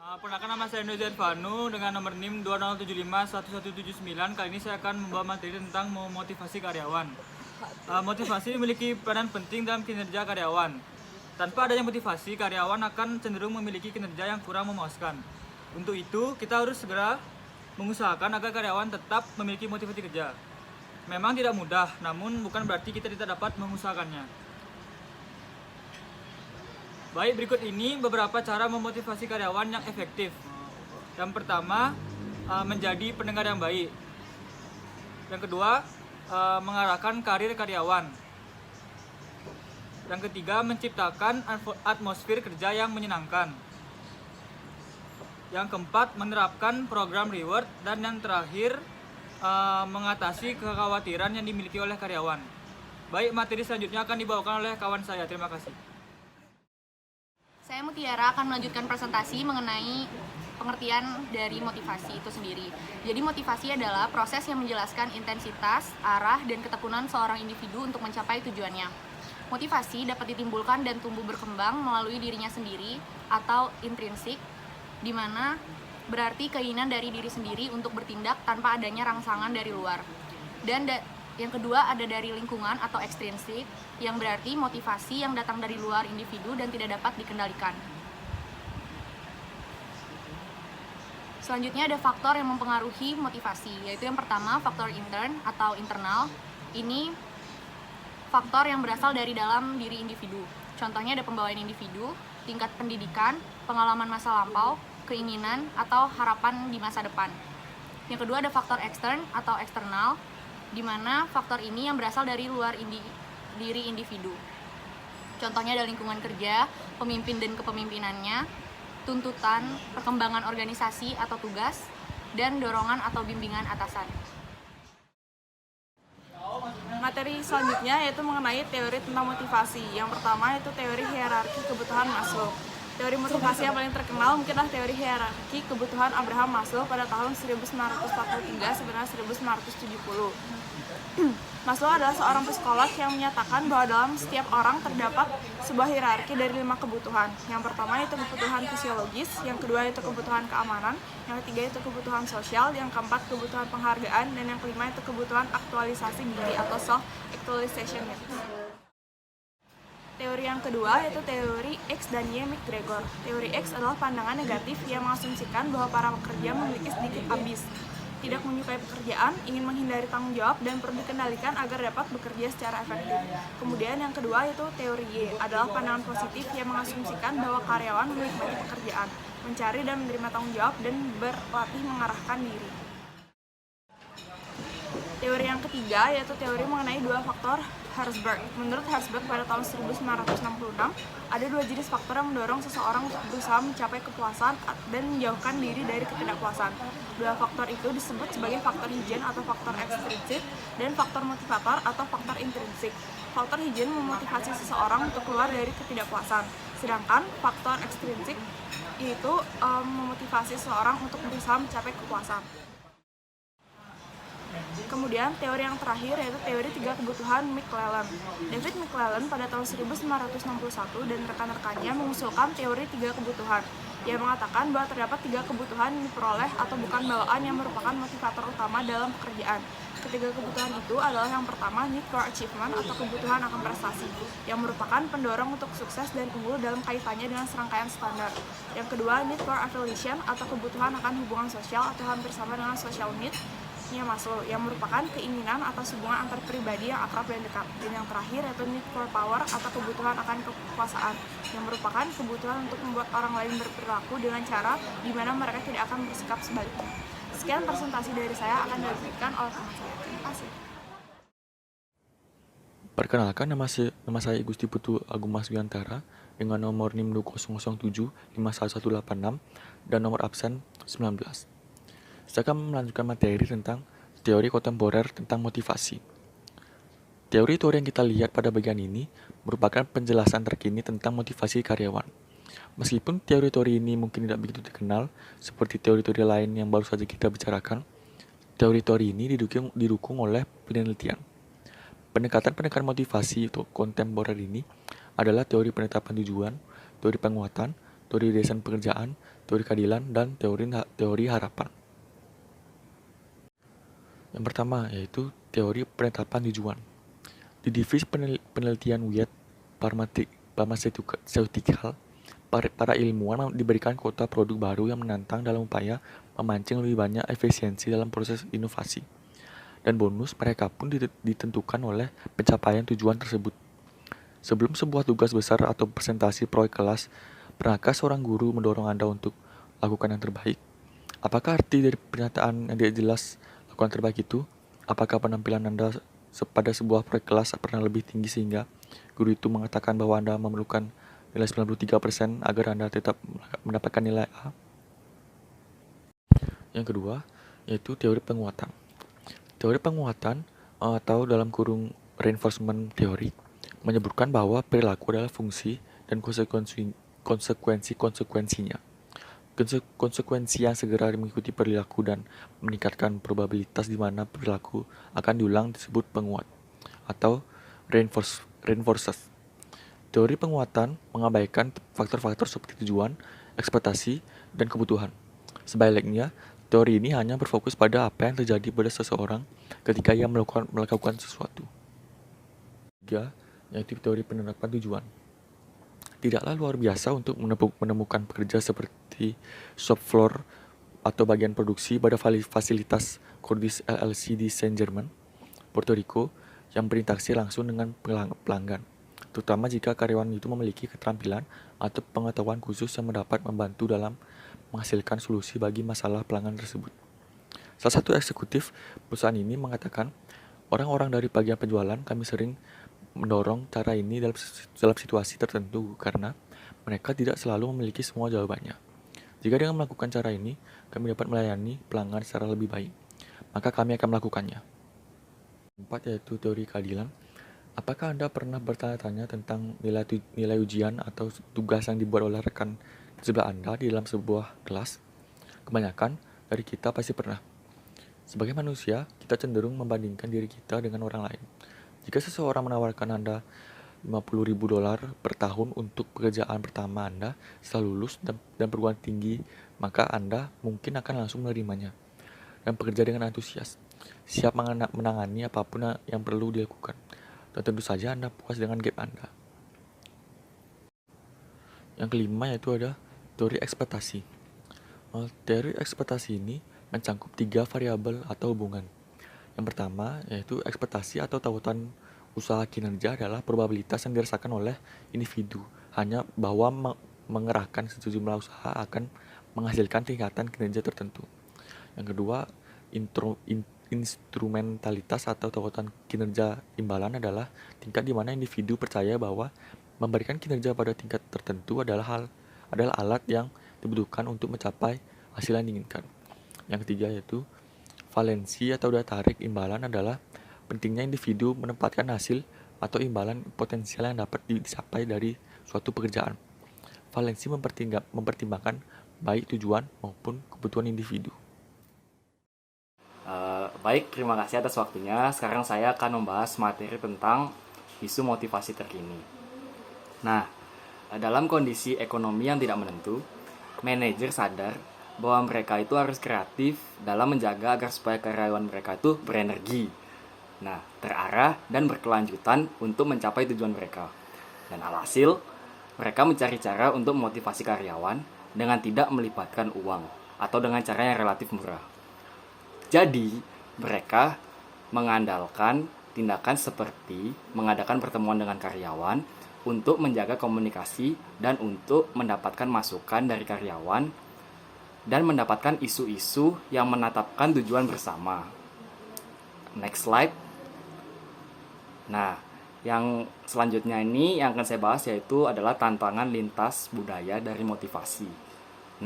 Perkenalkan, nama saya Nuzar Vanu dengan nomor NIM 20751179. Kali ini saya akan membawa materi tentang memotivasi karyawan. Motivasi memiliki peran penting dalam kinerja karyawan. Tanpa adanya motivasi, karyawan akan cenderung memiliki kinerja yang kurang memuaskan. Untuk itu, kita harus segera mengusahakan agar karyawan tetap memiliki motivasi kerja. Memang tidak mudah, namun bukan berarti kita tidak dapat mengusahakannya. Baik, berikut ini beberapa cara memotivasi karyawan yang efektif. Yang pertama, menjadi pendengar yang baik. Yang kedua, mengarahkan karir karyawan. Yang ketiga, menciptakan atmosfer kerja yang menyenangkan. Yang keempat, menerapkan program reward. Dan yang terakhir, mengatasi kekhawatiran yang dimiliki oleh karyawan. Baik, materi selanjutnya akan dibawakan oleh kawan saya. Terima kasih. Saya Mutiara akan melanjutkan presentasi mengenai pengertian dari motivasi itu sendiri. Jadi motivasi adalah proses yang menjelaskan intensitas, arah, dan ketekunan seorang individu untuk mencapai tujuannya. Motivasi dapat ditimbulkan dan tumbuh berkembang melalui dirinya sendiri atau intrinsik, di mana berarti keinginan dari diri sendiri untuk bertindak tanpa adanya rangsangan dari luar. Dan yang kedua ada dari lingkungan atau ekstrinsik, yang berarti motivasi yang datang dari luar individu dan tidak dapat dikendalikan. Selanjutnya ada faktor yang mempengaruhi motivasi, yaitu yang pertama faktor intern atau internal. Ini faktor yang berasal dari dalam diri individu. Contohnya ada pembawaan individu, tingkat pendidikan, pengalaman masa lampau, keinginan, atau harapan di masa depan. Yang kedua ada faktor ekstern atau eksternal, di mana faktor ini yang berasal dari luar diri individu. Contohnya ada lingkungan kerja, pemimpin dan kepemimpinannya, tuntutan, perkembangan organisasi atau tugas, dan dorongan atau bimbingan atasan. Materi selanjutnya yaitu mengenai teori tentang motivasi. Yang pertama yaitu teori hierarki kebutuhan Maslow. Teori motivasi yang paling terkenal mungkinlah teori hierarki kebutuhan Abraham Maslow pada tahun 1943 sebenarnya 1970. Maslow adalah seorang psikolog yang menyatakan bahwa dalam setiap orang terdapat sebuah hierarki dari 5 kebutuhan. Yang pertama yaitu kebutuhan fisiologis, yang kedua yaitu kebutuhan keamanan, yang ketiga yaitu kebutuhan sosial, yang keempat kebutuhan penghargaan, dan yang kelima yaitu kebutuhan aktualisasi diri atau self-actualization needs. Teori yang kedua yaitu teori X dan Y McGregor. Teori X adalah pandangan negatif yang mengasumsikan bahwa para pekerja memiliki sedikit ambis, tidak menyukai pekerjaan, ingin menghindari tanggung jawab, dan perlu dikendalikan agar dapat bekerja secara efektif. Kemudian yang kedua yaitu teori Y adalah pandangan positif yang mengasumsikan bahwa karyawan menikmati pekerjaan, mencari dan menerima tanggung jawab, dan berlatih mengarahkan diri. Teori yang ketiga yaitu teori mengenai dua faktor Herzberg. Menurut Herzberg pada tahun 1966, ada dua jenis faktor yang mendorong seseorang untuk berusaha mencapai kepuasan dan menjauhkan diri dari ketidakpuasan. Dua faktor itu disebut sebagai faktor higien atau faktor ekstrinsik dan faktor motivator atau faktor intrinsik. Faktor higien memotivasi seseorang untuk keluar dari ketidakpuasan, sedangkan faktor ekstrinsik itu memotivasi seseorang untuk berusaha mencapai kepuasan. Kemudian teori yang terakhir yaitu teori 3 kebutuhan McClellan. David McClellan pada tahun 1961 dan rekan-rekannya mengusulkan teori 3 kebutuhan. Ia mengatakan bahwa terdapat 3 kebutuhan yang diperoleh atau bukan bawaan yang merupakan motivator utama dalam pekerjaan. Ketiga kebutuhan itu adalah yang pertama need for achievement atau kebutuhan akan prestasi, yang merupakan pendorong untuk sukses dan unggul dalam kaitannya dengan serangkaian standar. Yang kedua need for affiliation atau kebutuhan akan hubungan sosial atau hampir sama dengan social need Maslow, yang merupakan keinginan atas hubungan antar pribadi yang akrab dan dekat. Dan yang terakhir yaitu need for power atau kebutuhan akan kekuasaan, yang merupakan kebutuhan untuk membuat orang lain berperilaku dengan cara di mana mereka tidak akan bersikap sebaliknya. Sekian presentasi dari saya akan dilanjutkan oleh teman saya. Terima kasih. Perkenalkan, nama saya Gusti Putu Agung Mas Wiantara dengan nomor NIM 20075186 dan nomor absen 19. Saya akan melanjutkan materi tentang teori kontemporer tentang motivasi. Teori-teori yang kita lihat pada bagian ini merupakan penjelasan terkini tentang motivasi karyawan. Meskipun teori-teori ini mungkin tidak begitu dikenal seperti teori-teori lain yang baru saja kita bicarakan, teori-teori ini didukung oleh penelitian. Pendekatan motivasi untuk kontemporer ini adalah teori penetapan tujuan, teori penguatan, teori desain pekerjaan, teori keadilan, dan teori harapan. Yang pertama yaitu teori penetapan tujuan. Di divisi penelitian Wyatt Pharmaceutical, para ilmuwan diberikan kuota produk baru yang menantang dalam upaya memancing lebih banyak efisiensi dalam proses inovasi. Dan bonus mereka pun ditentukan oleh pencapaian tujuan tersebut. Sebelum sebuah tugas besar atau presentasi proyek kelas, pernahkah seorang guru mendorong Anda untuk lakukan yang terbaik? Apakah arti dari pernyataan yang tidak jelas lakukan yang terbaik itu? Apakah penampilan Anda pada sebuah proyek kelas pernah lebih tinggi sehingga guru itu mengatakan bahwa Anda memerlukan nilai 93% agar Anda tetap mendapatkan nilai A? Yang kedua, yaitu teori penguatan. Teori penguatan atau dalam kurung reinforcement theory menyebutkan bahwa perilaku adalah fungsi dan konsekuensinya. Konsekuensi yang segera mengikuti perilaku dan meningkatkan probabilitas di mana perilaku akan diulang disebut penguat atau reinforcers. Teori penguatan mengabaikan faktor-faktor seperti tujuan, ekspektasi, dan kebutuhan. Sebaliknya, teori ini hanya berfokus pada apa yang terjadi pada seseorang ketika ia melakukan sesuatu. 3. Yaitu teori penerapan tujuan. Tidaklah luar biasa untuk menemukan pekerja seperti shop floor atau bagian produksi pada fasilitas Cordis LLC di Saint Germain, Puerto Rico, yang berinteraksi langsung dengan pelanggan, terutama jika karyawan itu memiliki keterampilan atau pengetahuan khusus yang dapat membantu dalam menghasilkan solusi bagi masalah pelanggan tersebut. Salah satu eksekutif perusahaan ini mengatakan, orang-orang dari bagian penjualan kami sering mendorong cara ini dalam situasi tertentu karena mereka tidak selalu memiliki semua jawabannya. Jika dengan melakukan cara ini, kami dapat melayani pelanggan secara lebih baik, maka kami akan melakukannya. 4. Yaitu teori keadilan. Apakah Anda pernah bertanya-tanya tentang nilai ujian atau tugas yang dibuat oleh rekan sebelah Anda di dalam sebuah kelas? Kebanyakan dari kita pasti pernah. Sebagai manusia, kita cenderung membandingkan diri kita dengan orang lain. Jika seseorang menawarkan Anda $50.000 per tahun untuk pekerjaan pertama Anda setelah lulus dan perguruan tinggi, maka Anda mungkin akan langsung menerimanya dan bekerja dengan antusias, siap menangani apapun yang perlu dilakukan. Dan tentu saja Anda puas dengan gap Anda. Yang kelima yaitu ada teori ekspektasi. Teori ekspektasi ini mencangkup 3 variabel atau hubungan. Yang pertama yaitu ekspektasi atau tautan usaha kinerja adalah probabilitas yang dirasakan oleh individu hanya bahwa mengerahkan sejumlah usaha akan menghasilkan tingkatan kinerja tertentu. Yang kedua, instrumentalitas atau tautan kinerja imbalan adalah tingkat di mana individu percaya bahwa memberikan kinerja pada tingkat tertentu adalah alat yang dibutuhkan untuk mencapai hasil yang diinginkan. Yang ketiga yaitu valensi atau daya tarik imbalan adalah pentingnya individu menempatkan hasil atau imbalan potensial yang dapat dicapai dari suatu pekerjaan. Valensi mempertimbangkan baik tujuan maupun kebutuhan individu. Baik, terima kasih atas waktunya. Sekarang saya akan membahas materi tentang isu motivasi terkini. Nah, dalam kondisi ekonomi yang tidak menentu, manajer sadar bahwa mereka itu harus kreatif dalam menjaga agar supaya karyawan mereka itu berenergi, terarah dan berkelanjutan untuk mencapai tujuan mereka. Dan alhasil, mereka mencari cara untuk memotivasi karyawan dengan tidak melibatkan uang atau dengan cara yang relatif murah. Jadi, mereka mengandalkan tindakan seperti mengadakan pertemuan dengan karyawan untuk menjaga komunikasi dan untuk mendapatkan masukan dari karyawan dan mendapatkan isu-isu yang menetapkan tujuan bersama. Next slide. Nah, yang selanjutnya ini yang akan saya bahas yaitu adalah tantangan lintas budaya dari motivasi.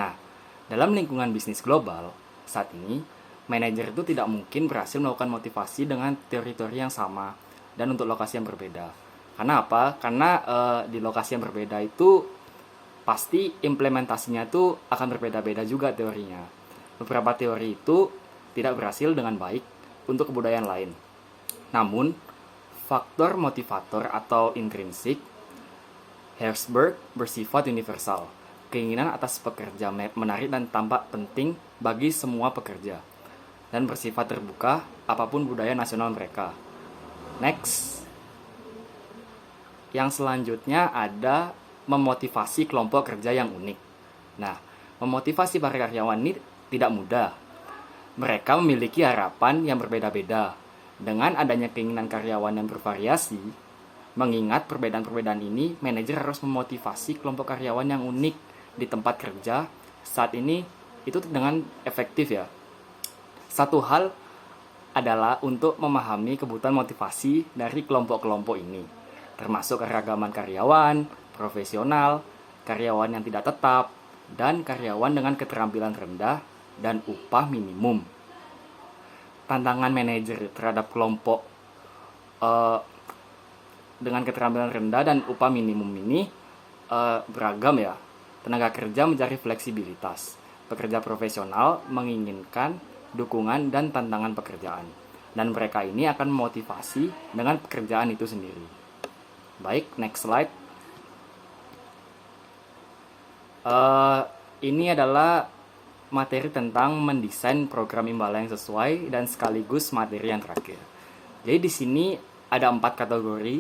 Nah, dalam lingkungan bisnis global saat ini, manajer itu tidak mungkin berhasil melakukan motivasi dengan teori-teori yang sama dan untuk lokasi yang berbeda. Karena apa? Karena di lokasi yang berbeda itu pasti implementasinya itu akan berbeda-beda juga teorinya. Beberapa teori itu tidak berhasil dengan baik untuk kebudayaan lain. Namun, faktor motivator atau intrinsik Herzberg bersifat universal. keinginan atas pekerja menarik dan tampak penting bagi semua pekerja, dan bersifat terbuka apapun budaya nasional mereka. Next. Yang selanjutnya ada memotivasi kelompok kerja yang unik. Nah, memotivasi para karyawan ini tidak mudah. Mereka memiliki harapan yang berbeda-beda. Dengan adanya keinginan karyawan yang bervariasi, mengingat perbedaan-perbedaan ini, manajer harus memotivasi kelompok karyawan yang unik di tempat kerja saat ini itu dengan efektif ya. Satu hal adalah untuk memahami kebutuhan motivasi dari kelompok-kelompok ini, termasuk keragaman karyawan, profesional, karyawan yang tidak tetap, dan karyawan dengan keterampilan rendah dan upah minimum. Tantangan manajer terhadap kelompok dengan keterampilan rendah dan upah minimum ini beragam ya. Tenaga kerja mencari fleksibilitas. Pekerja profesional menginginkan dukungan dan tantangan pekerjaan. Dan mereka ini akan memotivasi dengan pekerjaan itu sendiri. Baik, next slide. Ini adalah materi tentang mendesain program imbalan yang sesuai dan sekaligus materi yang terakhir. Jadi di sini ada 4 kategori.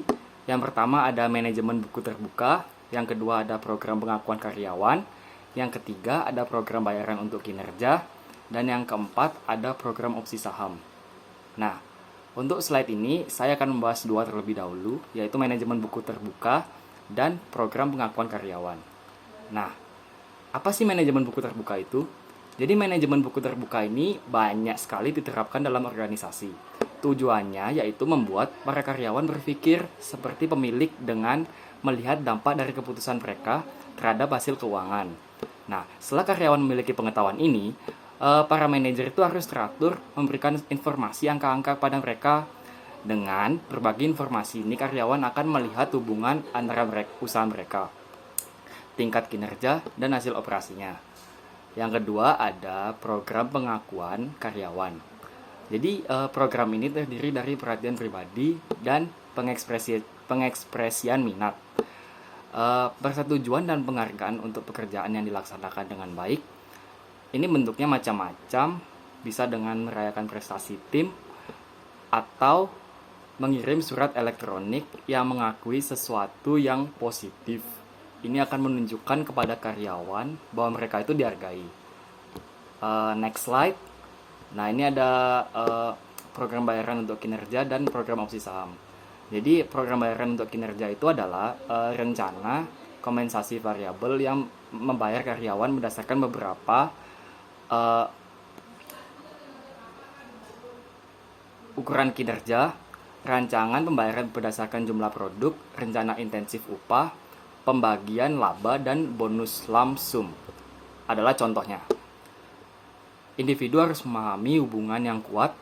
Yang pertama ada manajemen buku terbuka, yang kedua ada program pengakuan karyawan, yang ketiga ada program bayaran untuk kinerja, dan yang keempat ada program opsi saham. Nah, untuk slide ini saya akan membahas 2 terlebih dahulu, yaitu manajemen buku terbuka dan program pengakuan karyawan. Nah, apa sih manajemen buku terbuka itu? Jadi manajemen buku terbuka ini banyak sekali diterapkan dalam organisasi. Tujuannya yaitu membuat para karyawan berpikir seperti pemilik dengan melihat dampak dari keputusan mereka terhadap hasil keuangan. Nah, setelah karyawan memiliki pengetahuan ini, para manajer itu harus teratur memberikan informasi angka-angka kepada mereka. Dengan berbagi informasi ini, karyawan akan melihat hubungan antara usaha mereka, tingkat kinerja, dan hasil operasinya. Yang kedua ada program pengakuan karyawan. Jadi program ini terdiri dari perhatian pribadi dan pengekspresian minat. Persetujuan dan penghargaan untuk pekerjaan yang dilaksanakan dengan baik. Ini bentuknya macam-macam, bisa dengan merayakan prestasi tim atau mengirim surat elektronik yang mengakui sesuatu yang positif. Ini akan menunjukkan kepada karyawan bahwa mereka itu dihargai. Next slide. Nah, ini ada program bayaran untuk kinerja dan program opsi saham. Jadi, program bayaran untuk kinerja itu adalah rencana kompensasi variabel yang membayar karyawan berdasarkan beberapa ukuran kinerja, rancangan pembayaran berdasarkan jumlah produk, rencana intensif upah, pembagian laba, dan bonus lump sum adalah contohnya. Individu harus memahami hubungan yang kuat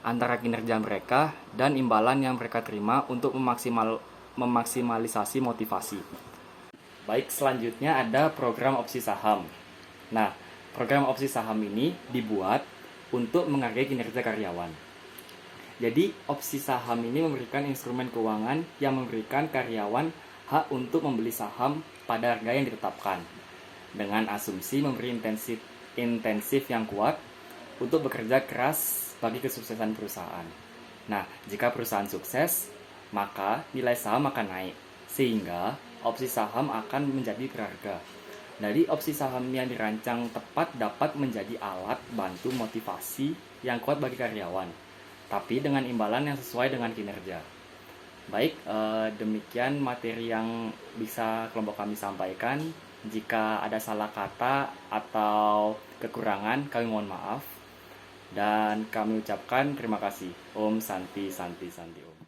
antara kinerja mereka dan imbalan yang mereka terima untuk memaksimalisasi motivasi. Baik, selanjutnya ada program opsi saham. Nah, program opsi saham ini dibuat untuk menghargai kinerja karyawan. Jadi, opsi saham ini memberikan instrumen keuangan yang memberikan karyawan hak untuk membeli saham pada harga yang ditetapkan, dengan asumsi memberi intensif yang kuat untuk bekerja keras bagi kesuksesan perusahaan. Nah, jika perusahaan sukses, maka nilai saham akan naik, sehingga opsi saham akan menjadi berharga. Jadi, opsi saham yang dirancang tepat dapat menjadi alat bantu motivasi yang kuat bagi karyawan, tapi dengan imbalan yang sesuai dengan kinerja. Baik, demikian materi yang bisa kelompok kami sampaikan. Jika ada salah kata atau kekurangan, kami mohon maaf. Dan kami ucapkan terima kasih. Om Santi Santi Santi Om.